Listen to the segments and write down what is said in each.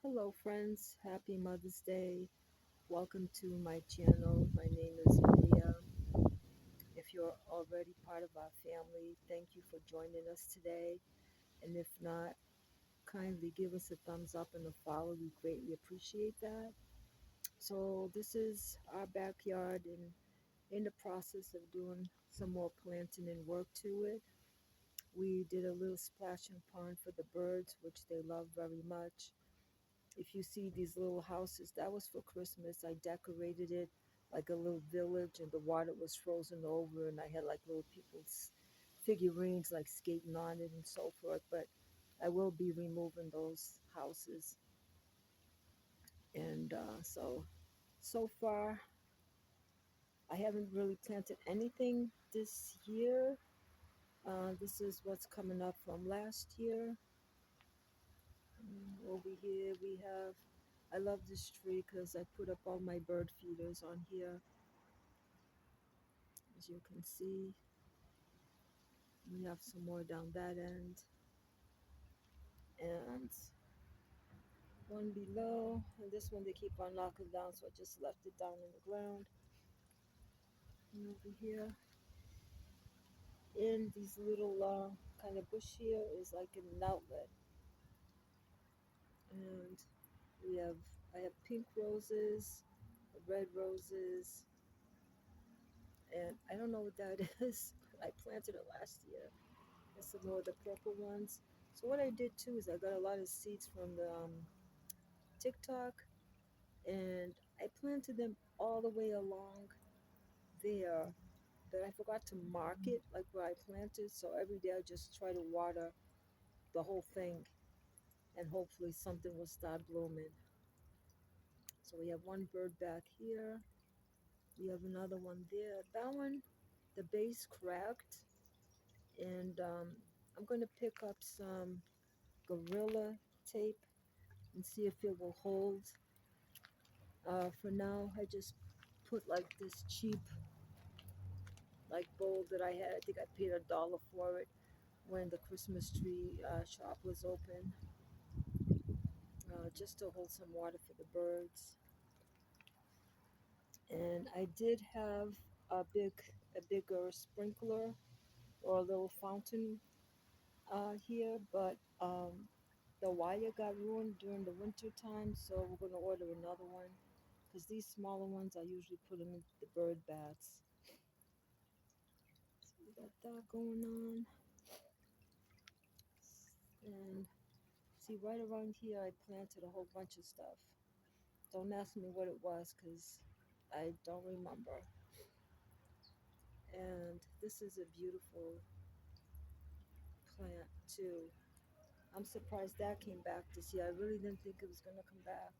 Hello, friends. Happy Mother's Day. Welcome to my channel. My name is Maria. If you're already part of our family, thank you for joining us today. And if not, kindly give us a thumbs up and a follow. We greatly appreciate that. So, this is our backyard and in the process of doing some more planting and work to it. We did a little splashing pond for the birds, which they love very much. If you see these little houses, that was for Christmas. I decorated it like a little village, and the water was frozen over, and I had like little people's figurines like skating on it and so forth. But I will be removing those houses, and so far I haven't really planted anything this year. This is what's coming up from last year. Over here we have. I love this tree because I put up all my bird feeders on here. As you can see, we have some more down that end and one below. And this one they keep on knocking down, so I just left it down in the ground. And over here, in these little kind of bush here is like an outlet. And we have, I have pink roses, red roses, and I don't know what that is. I planted it last year. And some more of the purple ones. So what I did too is I got a lot of seeds from the TikTok, and I planted them all the way along there. But I forgot to mark it like where I planted. So every day I just try to water the whole thing, and hopefully something will start blooming. So we have one bird back here. We have another one there. That one, the base cracked, and I'm going to pick up some Gorilla tape and see if it will hold. For now, I just put like this cheap like bowl that I had. I think I paid $1 for it when the Christmas tree shop was open, just to hold some water for the birds. And I did have a bigger sprinkler or a little fountain here, but the wire got ruined during the winter time, so we're gonna order another one because these smaller ones I usually put them in the bird baths. So we got that going on, and see right around here I planted a whole bunch of stuff. Don't ask me what it was because I don't remember. And this is a beautiful plant too. I'm surprised that came back this year. I really didn't think it was gonna come back.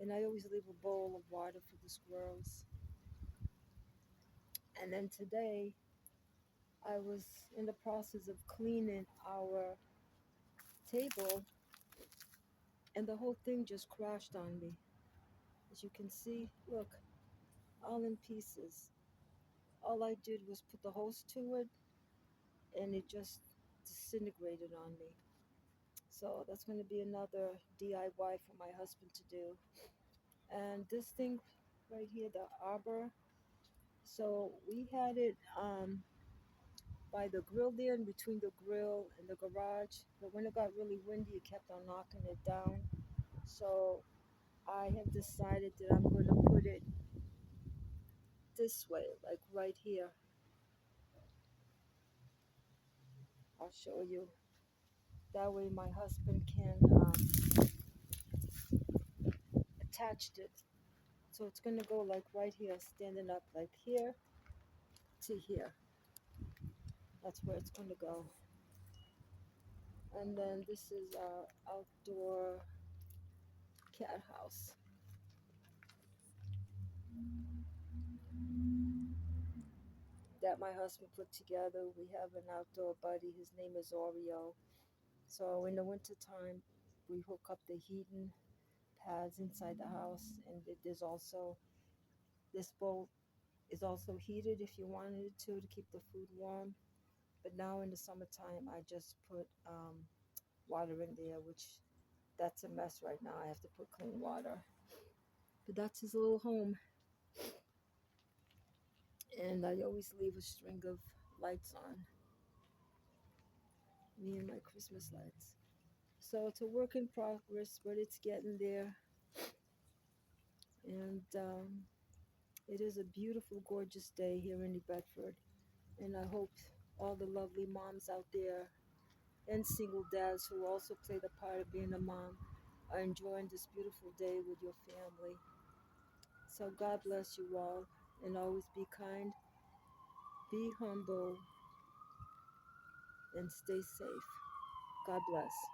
And I always leave a bowl of water for the squirrels. And then today I was in the process of cleaning our table, and the whole thing just crashed on me. As you can see, look, all in pieces. All I did was put the hose to it, and it just disintegrated on me. So that's going to be another DIY for my husband to do. And this thing right here, the arbor, so we had it by the grill there, in between the grill and the garage. But when it got really windy, it kept on knocking it down. So I have decided that I'm going to put it this way, like right here. I'll show you. That way my husband can attach it. So it's going to go like right here, standing up like here to here. That's where it's going to go. And then this is our outdoor cat house that my husband put together. We have an outdoor buddy. His name is Oreo. So in the winter time, we hook up the heating pads inside the house, and there's also this bowl is also heated if you wanted it to keep the food warm. But now in the summertime, I just put water in there, which That's a mess right now. I have to put clean water. But that's his little home. And I always leave a string of lights on, me and my Christmas lights. So it's a work in progress, but it's getting there. And it is a beautiful, gorgeous day here in New Bedford. And I hope all the lovely moms out there and single dads who also play the part of being a mom are enjoying this beautiful day with your family. So God bless you all, and always be kind, be humble, and stay safe. God bless.